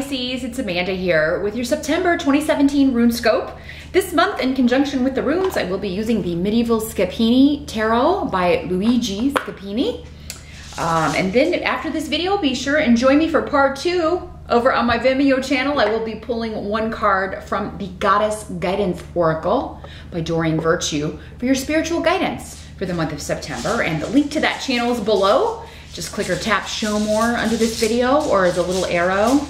Pisces, it's Amanda here with your September 2017 RuneScope. This month, in conjunction with the runes, I will be using the Medieval Scapini Tarot by Luigi Scapini. And then after this video, be sure and join me for part 2 over on my Vimeo channel. I will be pulling one card from the Goddess Guidance Oracle by Doreen Virtue for your spiritual guidance for the month of September. And the link to that channel is below. Just click or tap show more under this video, or the little arrow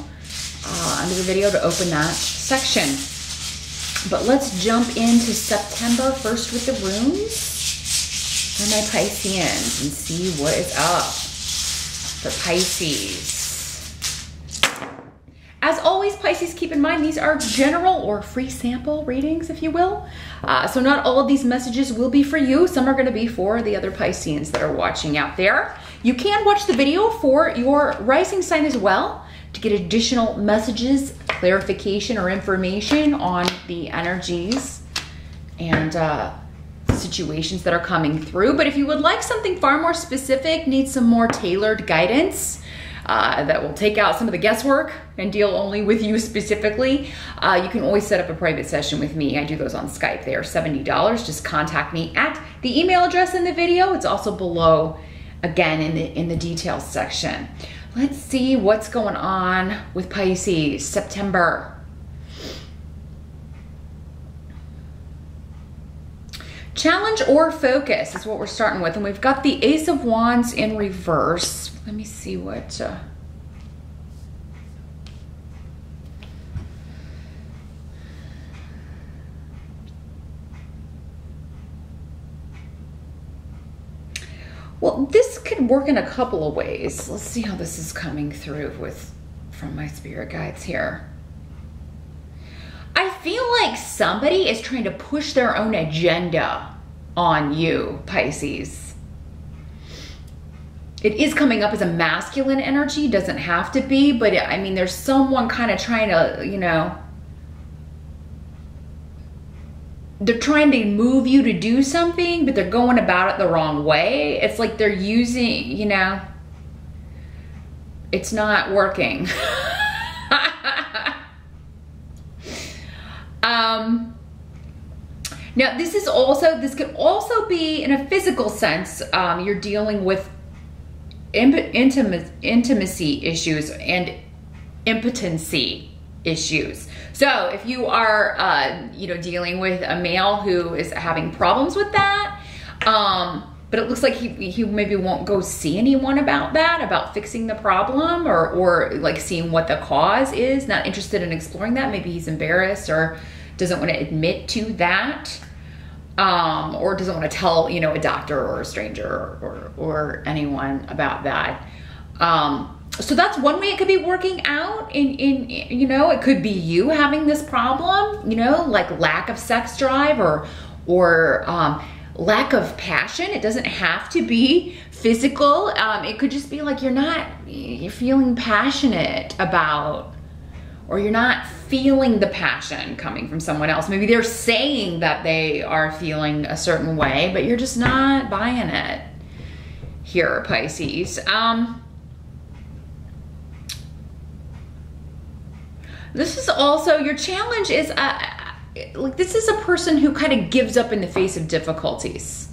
under the video to open that section. But let's jump into September first with the runes for my Pisceans and see what is up for Pisces. As always, Pisces, keep in mind these are general or free sample readings, if you will. So not all of these messages will be for you. Some are going to be for the other Pisceans that are watching out there. You can watch the video for your rising sign as well to get additional messages, clarification, or information on the energies and situations that are coming through. But if you would like something far more specific, need some more tailored guidance that will take out some of the guesswork and deal only with you specifically, you can always set up a private session with me. I do those on Skype. They are $70. Just contact me at the email address in the video. It's also below, again, in the details section. Let's see what's going on with Pisces, September. Challenge or focus is what we're starting with. And we've got the Ace of Wands in reverse. Let me see what... Well, this could work in a couple of ways. Let's see how this is coming through from my spirit guides here. I feel like somebody is trying to push their own agenda on you, Pisces. It is coming up as a masculine energy, doesn't have to be, but I mean, there's someone kind of trying to, you know, they're trying to move you to do something, but they're going about it the wrong way. It's like they're using, you know, it's not working. Now this could also be in a physical sense. You're dealing with intimacy issues and impotency issues. So if you are, you know, dealing with a male who is having problems with that, but it looks like he maybe won't go see anyone about that, about fixing the problem, or like seeing what the cause is, not interested in exploring that. Maybe he's embarrassed or doesn't want to admit to that, or doesn't want to tell, you know, a doctor or a stranger or anyone about that. So that's one way it could be working out in, you know, it could be you having this problem, you know, like lack of sex drive or lack of passion. It doesn't have to be physical. It could just be like you're feeling passionate about, or you're not feeling the passion coming from someone else. Maybe they're saying that they are feeling a certain way, but you're just not buying it here, Pisces. This is also, your challenge is, like this is a person who kind of gives up in the face of difficulties.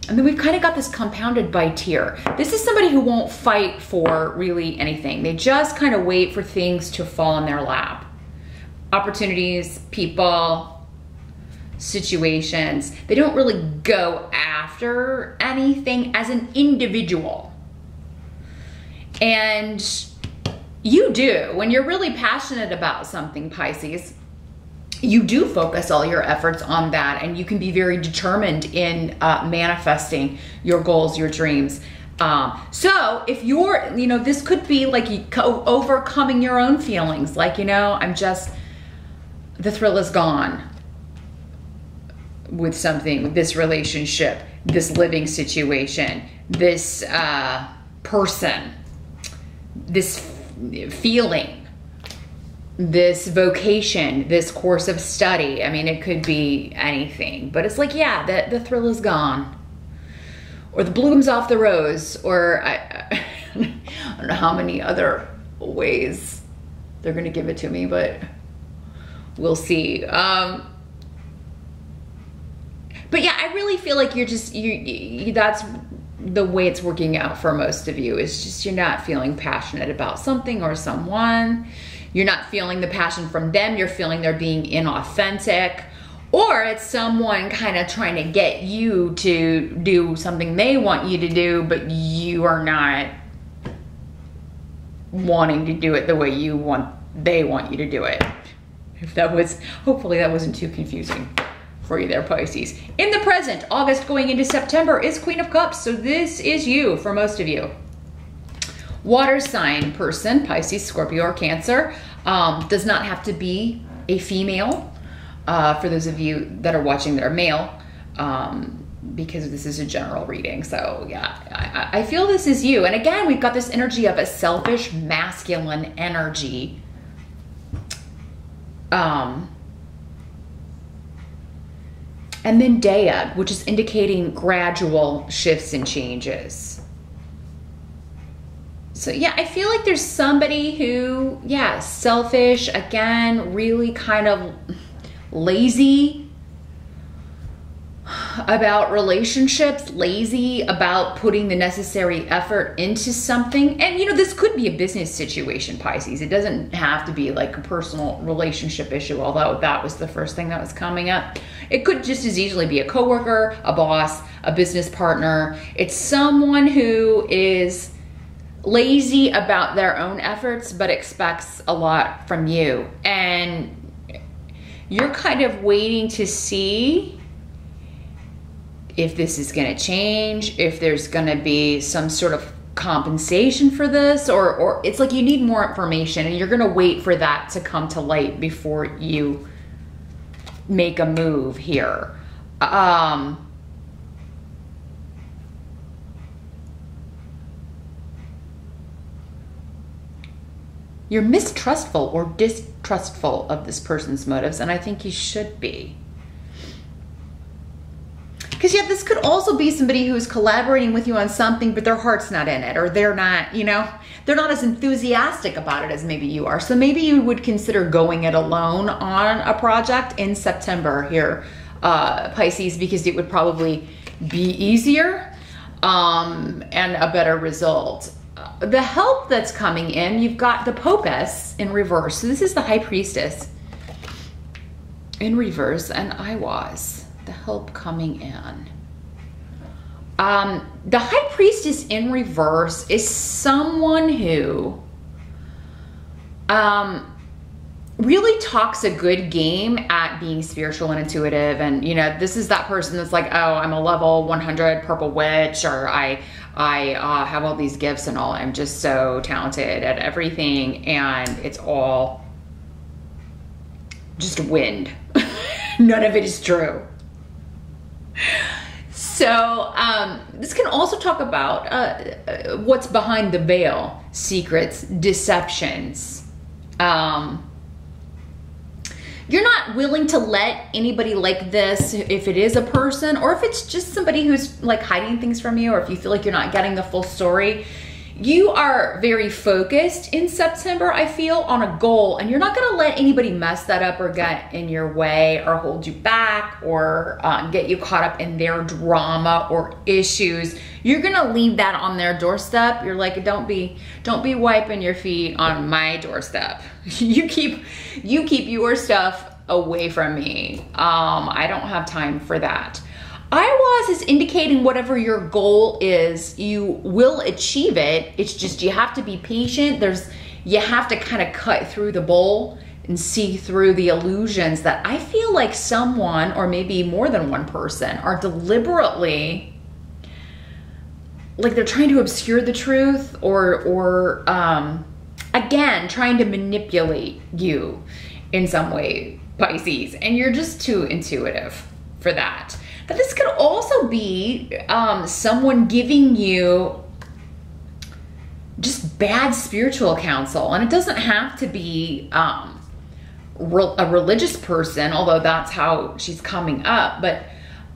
And then we've kind of got this compounded bite here. This is somebody who won't fight for really anything. They just kind of wait for things to fall in their lap. Opportunities, people, situations. They don't really go after anything as an individual. And you do. When you're really passionate about something, Pisces, you do focus all your efforts on that, and you can be very determined in manifesting your goals, your dreams. So if you're, you know, this could be like overcoming your own feelings, like, you know, the thrill is gone with something, with this relationship, this living situation, this person, this feeling, this vocation, this course of study. I mean, it could be anything, but it's like, yeah, the thrill is gone, or the bloom's off the rose, or I don't know how many other ways they're going to give it to me, but we'll see. But yeah, I really feel like you're just, that's the way it's working out for most of you. Is just you're not feeling passionate about something or someone. You're not feeling the passion from them. You're feeling they're being inauthentic. Or it's someone kind of trying to get you to do something they want you to do, but you are not wanting to do it the way they want you to do it. If that was, hopefully that wasn't too confusing for you there, Pisces. In the present, August going into September is Queen of Cups. So this is you for most of you. Water sign person, Pisces, Scorpio, or Cancer. Does not have to be a female. For those of you that are watching that are male, because this is a general reading. So yeah, I feel this is you. And again, we've got this energy of a selfish, masculine energy. And then Dea, which is indicating gradual shifts and changes. So yeah, I feel like there's somebody who, yeah, selfish, again, really kind of lazy about relationships, lazy about putting the necessary effort into something. And you know, this could be a business situation, Pisces. It doesn't have to be like a personal relationship issue, although that was the first thing that was coming up. It could just as easily be a coworker, a boss, a business partner. It's someone who is lazy about their own efforts, but expects a lot from you. And you're kind of waiting to see if this is going to change, if there's going to be some sort of compensation for this, or it's like you need more information and you're going to wait for that to come to light before you make a move here. You're mistrustful or distrustful of this person's motives, and I think you should be. Because yeah, this could also be somebody who's collaborating with you on something, but their heart's not in it, or they're not, you know, they're not as enthusiastic about it as maybe you are. So maybe you would consider going it alone on a project in September here, Pisces, because it would probably be easier and a better result. The help that's coming in, you've got the Popess in reverse. So this is the High Priestess in reverse, and Iwas, the help coming in. The High Priestess in reverse is someone who really talks a good game at being spiritual and intuitive. And, you know, this is that person that's like, oh, I'm a level 100 purple witch, or I have all these gifts and all. I'm just so talented at everything, and it's all just wind. None of it is true. So this can also talk about what's behind the veil, secrets, deceptions. You're not willing to let anybody like this, if it is a person, or if it's just somebody who's like hiding things from you, or if you feel like you're not getting the full story. You are very focused in September, I feel, on a goal, and you're not going to let anybody mess that up or get in your way or hold you back or get you caught up in their drama or issues. You're going to leave that on their doorstep. You're like, don't be wiping your feet on my doorstep. You keep your stuff away from me. I don't have time for that. Iwas is indicating whatever your goal is, you will achieve it. It's just you have to be patient. You have to kind of cut through the bowl and see through the illusions that I feel like someone, or maybe more than one person, are deliberately, like they're trying to obscure the truth, or again, trying to manipulate you in some way, Pisces, and you're just too intuitive for that. But this could also be someone giving you just bad spiritual counsel. And it doesn't have to be a religious person, although that's how she's coming up. But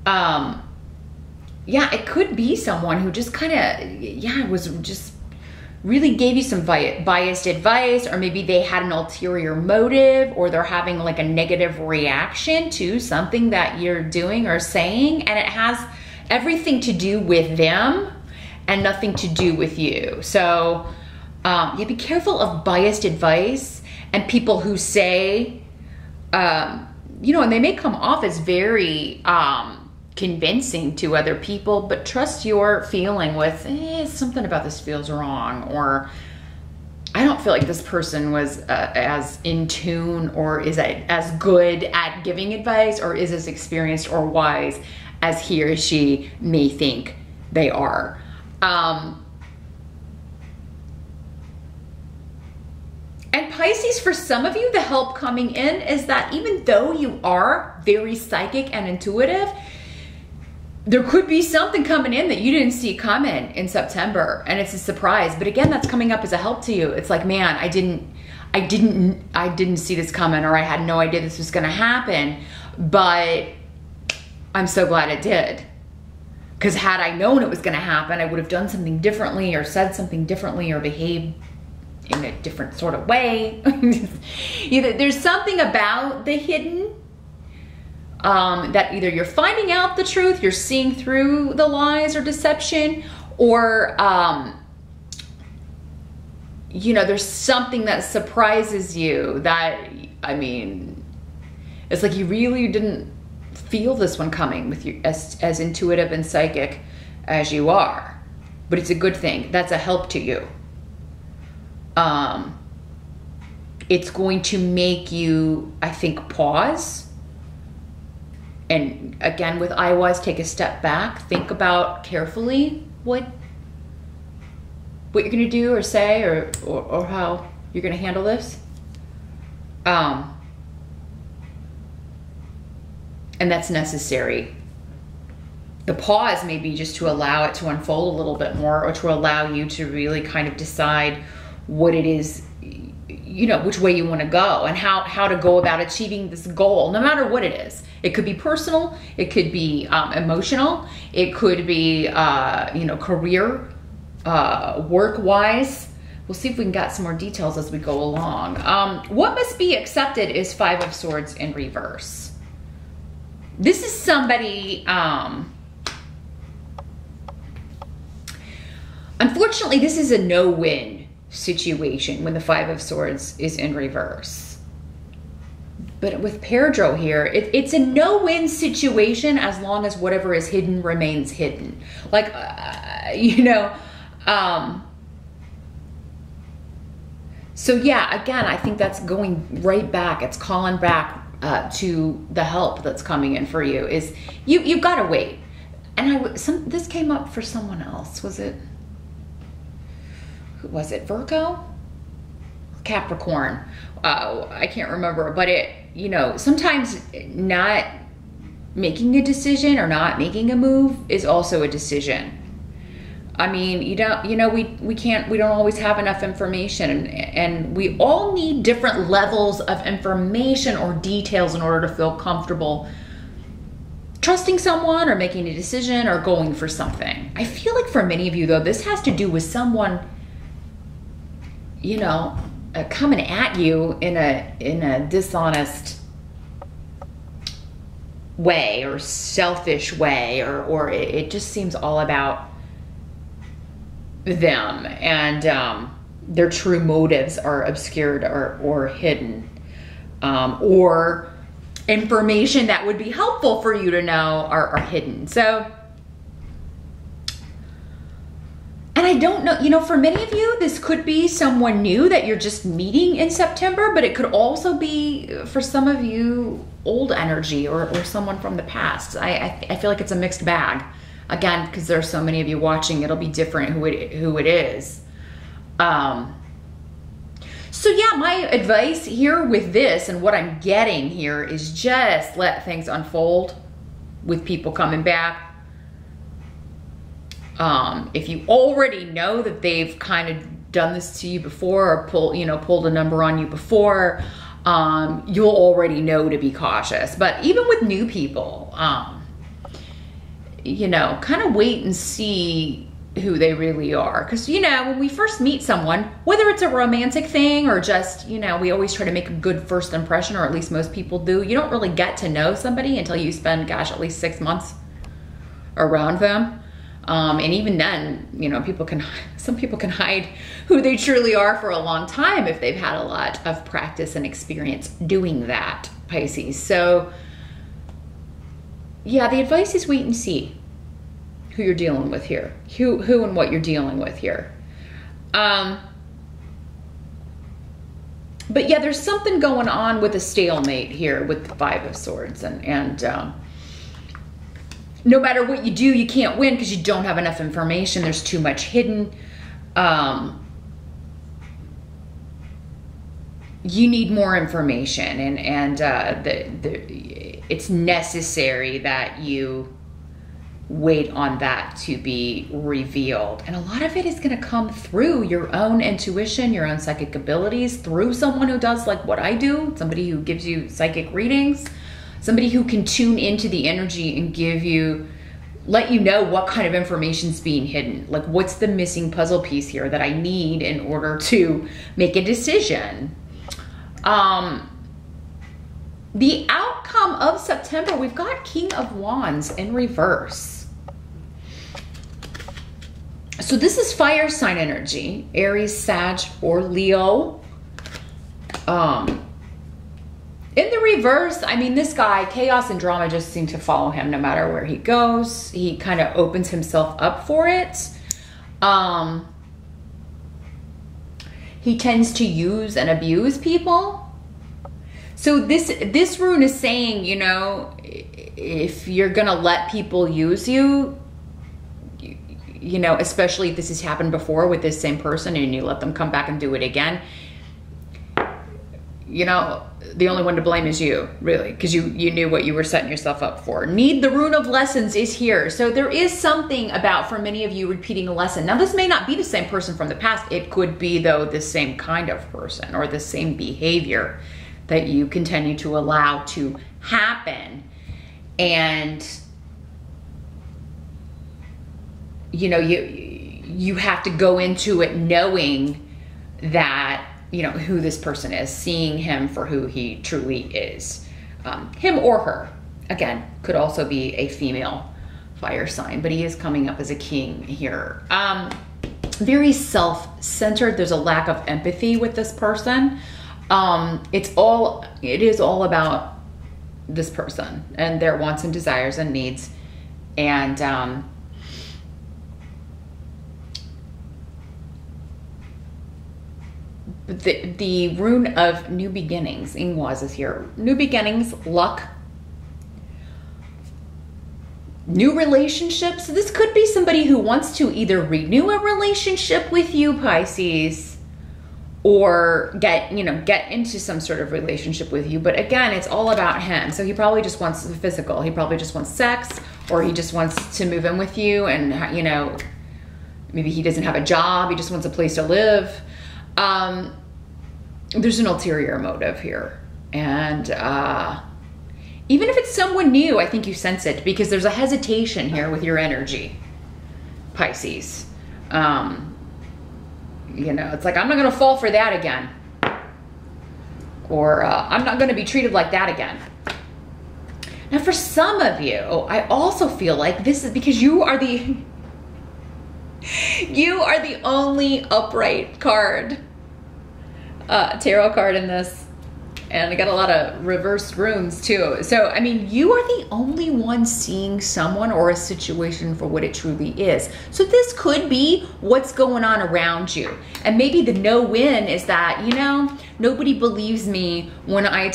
yeah, it could be someone who just kind of, was just really gave you some biased advice, or maybe they had an ulterior motive, or they're having like a negative reaction to something that you're doing or saying, and it has everything to do with them and nothing to do with you. So yeah, be careful of biased advice and people who say, you know, and they may come off as very convincing to other people, but trust your feeling with, something about this feels wrong, or I don't feel like this person was as in tune, or is as good at giving advice, or is as experienced or wise as he or she may think they are. And Pisces, for some of you, the help coming in is that even though you are very psychic and intuitive, there could be something coming in that you didn't see coming in September, and it's a surprise. But again, that's coming up as a help to you. It's like, man, I didn't see this coming, or I had no idea this was going to happen, but I'm so glad it did. Because had I known it was going to happen, I would have done something differently, or said something differently, or behaved in a different sort of way. There's something about the hidden that either you're finding out the truth, you're seeing through the lies or deception, or you know, there's something that surprises you that, I mean, it's like you really didn't feel this one coming with you, as intuitive and psychic as you are. But it's a good thing. That's a help to you. It's going to make you, I think, pause. And again, with IWAS, take a step back, think about carefully what you're going to do or say, or how you're going to handle this. And that's necessary. The pause may be just to allow it to unfold a little bit more, or to allow you to really kind of decide what it is, you know, which way you want to go, and how to go about achieving this goal, no matter what it is. It could be personal, it could be emotional, it could be, you know, career, work-wise. We'll see if we can get some more details as we go along. What must be accepted is Five of Swords in reverse. This is somebody, unfortunately, this is a no-win situation when the Five of Swords is in reverse. But with Perdreau here, it's a no-win situation as long as whatever is hidden remains hidden. Like, you know, so yeah, again, I think that's going right back. It's calling back to the help that's coming in for you. Is you've got to wait. And this came up for someone else. Was it? Who was it? Virgo? Capricorn? I can't remember. But it, you know, sometimes not making a decision or not making a move is also a decision. I mean, we don't always have enough information, and we all need different levels of information or details in order to feel comfortable trusting someone or making a decision or going for something. I feel like for many of you though, this has to do with someone, you know, coming at you in a dishonest way or selfish way, or it just seems all about them, and their true motives are obscured or hidden, or information that would be helpful for you to know are hidden. So, and I don't know, you know, for many of you, this could be someone new that you're just meeting in September, but it could also be, for some of you, old energy or someone from the past. I feel like it's a mixed bag. Again, because there are so many of you watching, it'll be different who it is. So yeah, my advice here with this and what I'm getting here is just let things unfold with people coming back. If you already know that they've kind of done this to you before, or pulled a number on you before, you'll already know to be cautious. But even with new people, you know, kind of wait and see who they really are. Because, you know, when we first meet someone, whether it's a romantic thing or just, you know, we always try to make a good first impression, or at least most people do. You don't really get to know somebody until you spend, gosh, at least 6 months around them. And even then, you know, some people can hide who they truly are for a long time if they've had a lot of practice and experience doing that, Pisces. So yeah, the advice is wait and see who you're dealing with here, who and what you're dealing with here. But yeah, there's something going on with a stalemate here with the Five of Swords, and no matter what you do, you can't win because you don't have enough information. There's too much hidden. You need more information, and it's necessary that you wait on that to be revealed. And a lot of it is going to come through your own intuition, your own psychic abilities, through someone who does like what I do, somebody who gives you psychic readings, somebody who can tune into the energy and let you know what kind of information is being hidden. Like, what's the missing puzzle piece here that I need in order to make a decision? The outcome of September, we've got King of Wands in reverse. So this is fire sign energy, Aries, Sag, or Leo. In the reverse, I mean, this guy, chaos and drama just seem to follow him no matter where he goes. He kind of opens himself up for it. He tends to use and abuse people. So this rune is saying, you know, if you're gonna let people use you, you know, especially if this has happened before with this same person and you let them come back and do it again, you know, the only one to blame is you, really, because you knew what you were setting yourself up for. Need the Rune of Lessons is here. So there is something about, for many of you, repeating a lesson. Now, this may not be the same person from the past. It could be, though, the same kind of person or the same behavior that you continue to allow to happen. And, you know, you have to go into it knowing that, you know, who this person is, seeing him for who he truly is. Him or her, again, could also be a female fire sign, but he is coming up as a king here. Very self-centered. There's a lack of empathy with this person. It is all about this person and their wants and desires and needs. And, the rune of new beginnings, Ingwaz, is here. New beginnings, luck, new relationships. This could be somebody who wants to either renew a relationship with you, Pisces, or get into some sort of relationship with you. But again, it's all about him. So he probably just wants the physical. He probably just wants sex, or he just wants to move in with you. And, you know, maybe he doesn't have a job. He just wants a place to live. There's an ulterior motive here. And even if it's someone new, I think you sense it, because there's a hesitation here with your energy, Pisces. You know, it's like, I'm not going to fall for that again. Or I'm not going to be treated like that again. Now, for some of you, I also feel like this is because you are the only upright card, tarot card in this. And I got a lot of reversed runes too. So, I mean, you are the only one seeing someone or a situation for what it truly is. So this could be what's going on around you. And maybe the no-win is that, you know, nobody believes me when I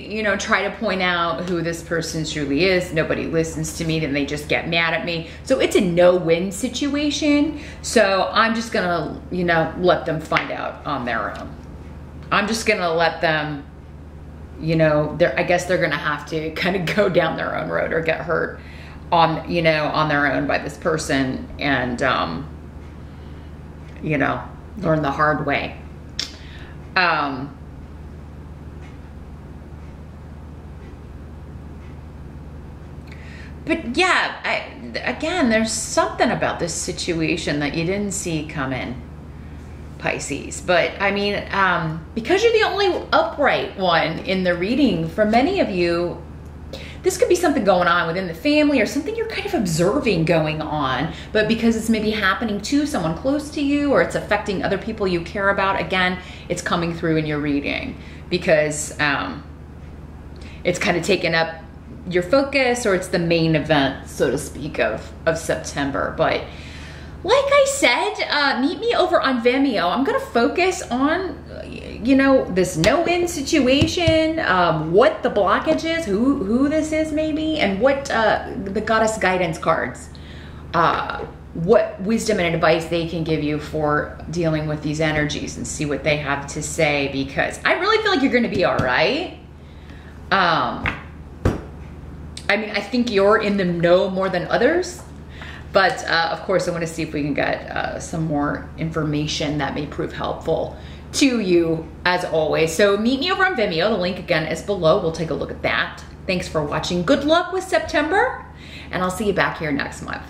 you know, try to point out who this person truly is. Nobody listens to me, then they just get mad at me. So it's a no-win situation. So I'm just gonna, you know, let them find out on their own. I'm just gonna let them, you know, I guess they're gonna have to kind of go down their own road or get hurt on, you know, on their own by this person, and, you know, learn the hard way. But yeah, again, there's something about this situation that you didn't see coming, Pisces. But I mean, because you're the only upright one in the reading, for many of you, this could be something going on within the family or something you're kind of observing going on, but because it's maybe happening to someone close to you or it's affecting other people you care about, again, it's coming through in your reading because it's kind of taken up your focus, or it's the main event, so to speak, of September. But like I said, meet me over on Vimeo. I'm gonna focus on, you know, this no-win situation, what the blockage is, who this is maybe, and what the goddess guidance cards, what wisdom and advice they can give you for dealing with these energies, and see what they have to say, because I really feel like you're gonna be all right. I mean, I think you're in the know more than others, but of course I want to see if we can get some more information that may prove helpful to you as always. So meet me over on Vimeo. The link again is below. We'll take a look at that. Thanks for watching. Good luck with September, and I'll see you back here next month.